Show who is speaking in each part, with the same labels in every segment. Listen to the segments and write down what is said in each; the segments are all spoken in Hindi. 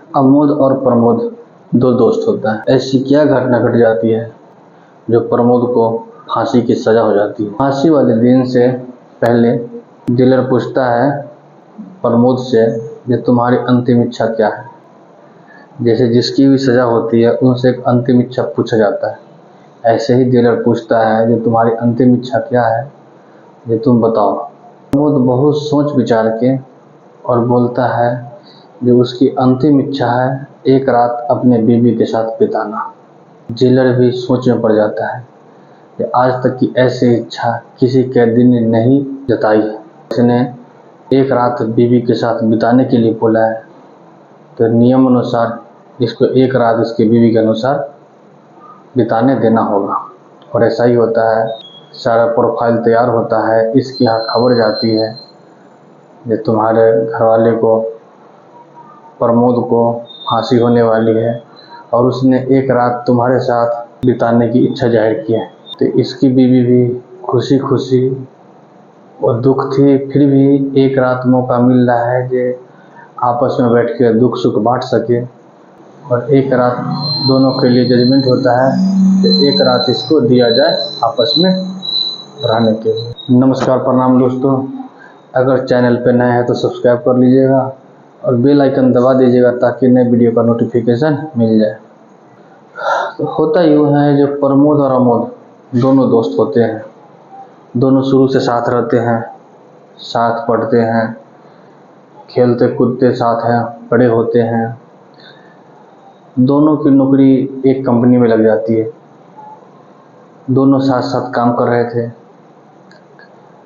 Speaker 1: अमोद और प्रमोद दो दोस्त होता है। ऐसी क्या घटना घट जाती है जो प्रमोद को फांसी की सजा हो जाती है। फांसी वाले दिन से पहले जेलर पूछता है प्रमोद से कि तुम्हारी अंतिम इच्छा क्या है। जैसे जिसकी भी सजा होती है उनसे एक अंतिम इच्छा पूछा जाता है, ऐसे ही जेलर पूछता है कि तुम्हारी अंतिम इच्छा क्या है, ये तुम बताओ। प्रमोद बहुत सोच विचार के और बोलता है जो उसकी अंतिम इच्छा है एक रात अपने बीवी के साथ बिताना। जेलर भी सोच में पड़ जाता है कि आज तक की ऐसी इच्छा किसी कैदी ने नहीं जताई है। इसने एक रात बीवी के साथ बिताने के लिए बोला है तो नियम अनुसार इसको एक रात इसकी बीवी के अनुसार बिताने देना होगा। और ऐसा ही होता है। सारा प्रोफाइल तैयार होता है, इसके यहाँ खबर जाती है कि तुम्हारे घरवाले को प्रमोद को फांसी होने वाली है और उसने एक रात तुम्हारे साथ बिताने की इच्छा जाहिर की है। तो इसकी बीवी भी खुशी खुशी और दुख थी, फिर भी एक रात मौका मिल रहा है कि आपस में बैठ कर दुख सुख बांट सके। और एक रात दोनों के लिए जजमेंट होता है कि एक रात इसको दिया जाए आपस में रहने के लिए। नमस्कार, प्रणाम दोस्तों। अगर चैनल पर नए हैं तो सब्सक्राइब कर लीजिएगा और बेल आइकन दबा दीजिएगा ताकि नए वीडियो का नोटिफिकेशन मिल जाए। तो होता यूँ है जो प्रमोद और अमोद दोनों दोस्त होते हैं। दोनों शुरू से साथ रहते हैं, साथ पढ़ते हैं, खेलते कूदते साथ हैं, बड़े होते हैं। दोनों की नौकरी एक कंपनी में लग जाती है। दोनों साथ साथ काम कर रहे थे।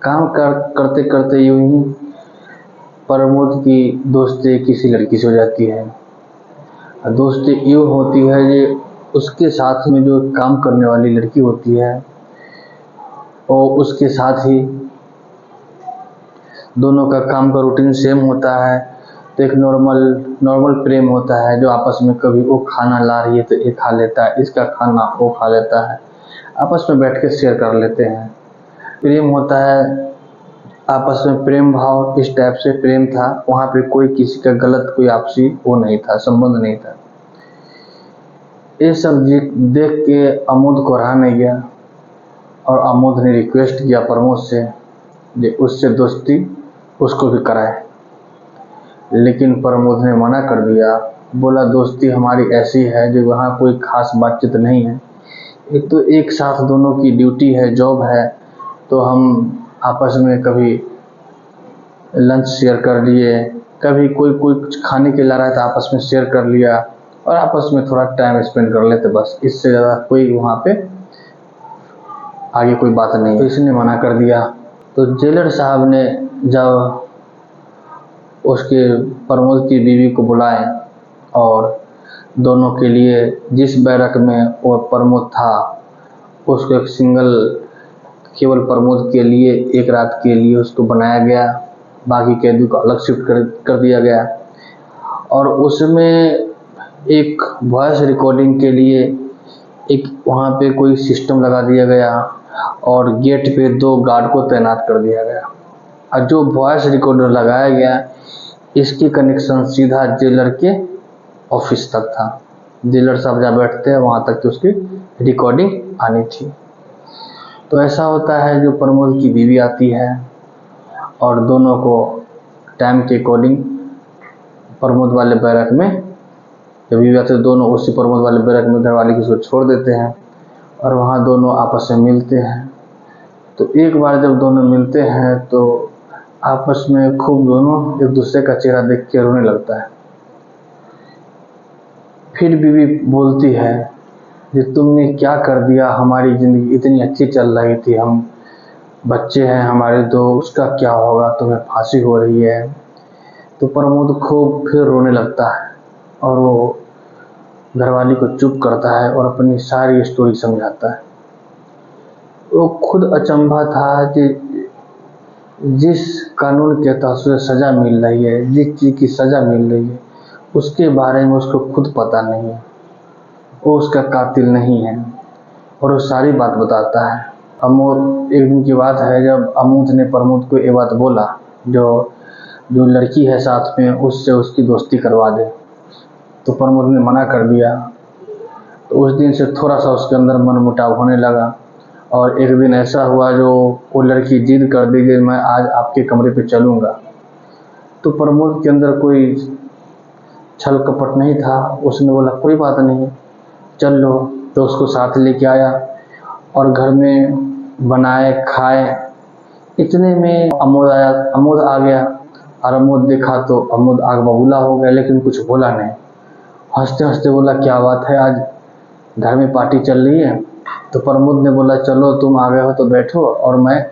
Speaker 1: काम करते करते यूं ही प्रमोद की दोस्ती किसी लड़की से हो जाती है। दोस्ती यूँ होती है कि उसके साथ में जो काम करने वाली लड़की होती है और उसके साथ ही दोनों का काम का रूटीन सेम होता है। तो एक नॉर्मल प्रेम होता है जो आपस में कभी वो खाना ला रही है तो ये खा लेता है, इसका खाना वो खा लेता है, आपस में बैठ के शेयर कर लेते हैं। प्रेम होता है आपस में, प्रेम भाव इस टाइप से प्रेम था। वहाँ पे कोई किसी का गलत कोई आपसी वो नहीं था, संबंध नहीं था। ये सब देख के अमोद को रहा नहीं गया और अमोद ने रिक्वेस्ट किया प्रमोद से कि उससे दोस्ती उसको भी कराए। लेकिन प्रमोद ने मना कर दिया, बोला दोस्ती हमारी ऐसी है जो वहाँ कोई खास बातचीत नहीं है। एक तो एक साथ दोनों की ड्यूटी है, जॉब है, तो हम आपस में कभी लंच शेयर कर लिए, कभी कोई कुछ खाने के ला रहा है तो आपस में शेयर कर लिया और आपस में थोड़ा टाइम स्पेंड कर लेते, बस। इससे ज़्यादा कोई वहाँ पे आगे कोई बात नहीं। तो इसने मना कर दिया। तो जेलर साहब ने जब उसके प्रमोद की बीवी को बुलाए और दोनों के लिए जिस बैरक में वो प्रमोद था उसको एक सिंगल केवल प्रमोद के लिए एक रात के लिए उसको बनाया गया, बाकी कैदी को अलग शिफ्ट कर दिया गया। और उसमें एक वॉइस रिकॉर्डिंग के लिए एक वहाँ पे कोई सिस्टम लगा दिया गया और गेट पे 2 गार्ड को तैनात कर दिया गया। और जो वॉइस रिकॉर्डर लगाया गया इसकी कनेक्शन सीधा जेलर के ऑफिस तक था। जेलर साहब जहाँ बैठते हैं वहाँ तक तो उसकी रिकॉर्डिंग आनी थी। तो ऐसा होता है जो प्रमोद की बीवी आती है और दोनों को टाइम के अकॉर्डिंग प्रमोद वाले बैरक में जब बीवी आते हैं दोनों उसी प्रमोद वाले बैरक में घरवाले की उसको छोड़ देते हैं और वहाँ दोनों आपस में मिलते हैं। तो एक बार जब दोनों मिलते हैं तो आपस में खूब दोनों एक दूसरे का चेहरा देख के रोने लगता है। फिर बीवी बोलती है कि तुमने क्या कर दिया, हमारी ज़िंदगी इतनी अच्छी चल रही थी, हम बच्चे हैं हमारे 2, उसका क्या होगा, तुम्हें फांसी हो रही है। तो प्रमोद खूब फिर रोने लगता है और वो घरवाली को चुप करता है और अपनी सारी स्टोरी समझाता है। वो खुद अचंभा था कि जिस कानून के तहत उसे सज़ा मिल रही है, जिस चीज़ की सज़ा मिल रही है उसके बारे में उसको खुद पता नहीं है, वो उसका कातिल नहीं है और वो सारी बात बताता है। अमोद एक दिन की बात है जब अमोद ने प्रमोद को ये बात बोला जो लड़की है साथ में उससे उसकी दोस्ती करवा दे। तो प्रमोद ने मना कर दिया। तो उस दिन से थोड़ा सा उसके अंदर मनमुटाव होने लगा। और एक दिन ऐसा हुआ जो वो लड़की जिद कर दी कि मैं आज आपके कमरे पे चलूँगा। तो प्रमोद के अंदर कोई छल कपट नहीं था। उसने बोला कोई बात नहीं, चल लो। तो उसको साथ लेके आया और घर में बनाए खाए। इतने में अमोद आया। अमोद आ गया और अमोद देखा तो अमोद आग बबूला हो गया, लेकिन कुछ बोला नहीं। हंसते हंसते बोला क्या बात है, आज घर में पार्टी चल रही है? तो प्रमोद ने बोला चलो तुम आ गए हो तो बैठो और मैं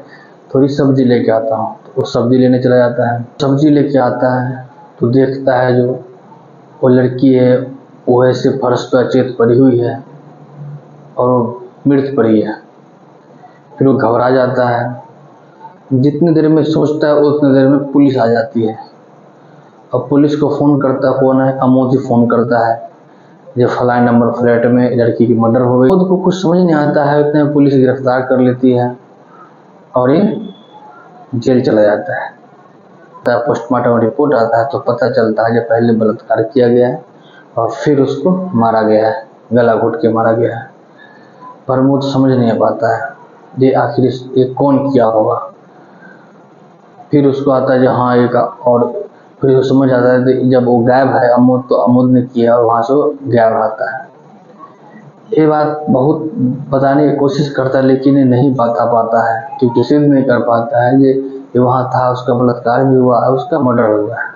Speaker 1: थोड़ी सब्जी लेके आता हूँ। तो वो सब्जी लेने चला जाता है। सब्जी लेके आता है तो देखता है जो वो लड़की है वो ऐसे फर्श पर अचेत पड़ी हुई है और वो मृत पड़ी है। फिर वो घबरा जाता है। जितनी देर में सोचता है उतनी देर में पुलिस आ जाती है। और पुलिस को फ़ोन करता कौन है? अमोद ही फ़ोन करता है जो फलाने नंबर फ्लैट में लड़की की मर्डर हो गई। अमोद को कुछ समझ नहीं आता है, इतने में पुलिस गिरफ्तार कर लेती है और ये जेल चला जाता है। पोस्टमार्टम रिपोर्ट आता है तो पता चलता है जो पहले बलात्कार किया गया है और फिर उसको मारा गया है, गला घोट के मारा गया है। प्रमोद समझ नहीं पाता है ये आखिर ये कौन किया होगा। फिर उसको आता है जो हाँ एक, और फिर वो समझ आता है कि जब वो गायब है अमोद तो अमोद ने किया और वहाँ से वो गायब रहता है। ये बात बहुत बताने की कोशिश करता है लेकिन ये नहीं बता पाता है क्योंकि सिद्ध नहीं कर पाता है ये वहाँ था, उसका बलात्कार भी हुआ है, उसका मर्डर हुआ है।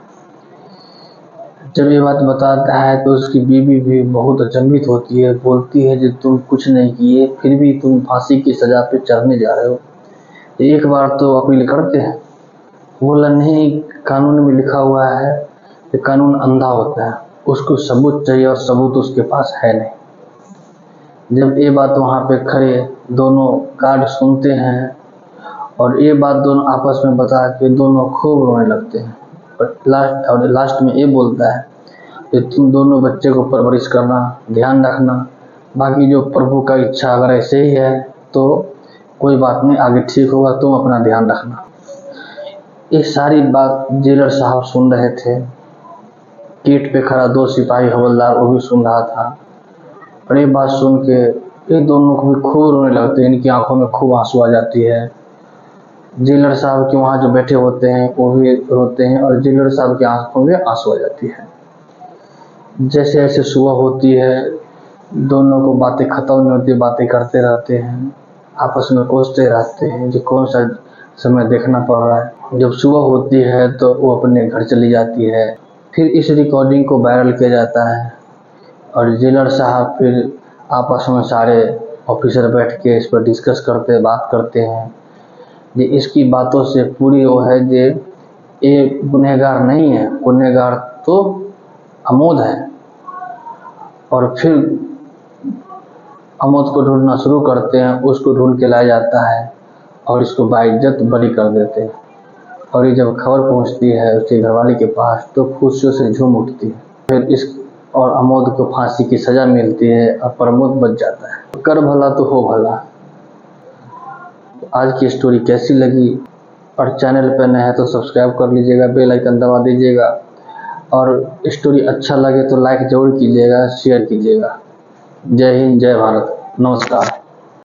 Speaker 1: जब ये बात बताता है तो उसकी बीवी भी बहुत अचंभित होती है, बोलती है कि तुम कुछ नहीं किए फिर भी तुम फांसी की सज़ा पे चढ़ने जा रहे हो, एक बार तो अपील करते हैं। बोला नहीं, कानून में लिखा हुआ है कि कानून अंधा होता है, उसको सबूत चाहिए और सबूत उसके पास है नहीं। जब ये बात वहाँ पे खड़े दोनों गार्ड सुनते हैं और ये बात दोनों आपस में बता के दोनों खूब रोने लगते हैं। और लास्ट में ये बोलता है कि तुम दोनों बच्चे को परवरिश करना, ध्यान रखना, बाकी जो प्रभु का इच्छा अगर ऐसे ही है तो कोई बात नहीं, आगे ठीक होगा, तुम अपना ध्यान रखना। ये सारी बात जेलर साहब सुन रहे थे। गेट पे खड़ा 2 सिपाही हवलदार वो भी सुन रहा था। और ये बात सुन के ये दोनों को भी खूब रोने लगते हैं, इनकी आंखों में खूब आंसू आ जाती है। जेलर साहब के वहाँ जो बैठे होते हैं वो भी रोते हैं और जेलर साहब की आंखों में आंसू आ जाती है। जैसे जैसे सुबह होती है दोनों को बातें खत्म नहीं होती, बातें करते रहते हैं, आपस में कोसते रहते हैं जो कौन सा समय देखना पड़ रहा है। जब सुबह होती है तो वो अपने घर चली जाती है। फिर इस रिकॉर्डिंग को वायरल किया जाता है और जेलर साहब फिर आपस में सारे ऑफिसर बैठ के इस पर डिस्कस करते बात करते हैं कि इसकी बातों से पूरी वो है कि ये गुनहगार नहीं है, गुनहगार तो अमोद है। और फिर अमोद को ढूंढना शुरू करते हैं, उसको ढूंढ के लाया जाता है और इसको बाइज्जत बरी कर देते हैं। और ये जब खबर पहुंचती है उसके घरवाली के पास तो खुशियों से झूम उठती है। फिर इस और अमोद को फांसी की सज़ा मिलती है और प्रमोद बच जाता है। कर भला तो हो भला। आज की स्टोरी कैसी लगी? और चैनल पर नए हैं तो सब्सक्राइब कर लीजिएगा, बेल आइकन दबा दीजिएगा और स्टोरी अच्छा लगे तो लाइक ज़रूर कीजिएगा, शेयर कीजिएगा। जय हिंद, जय भारत, नमस्कार।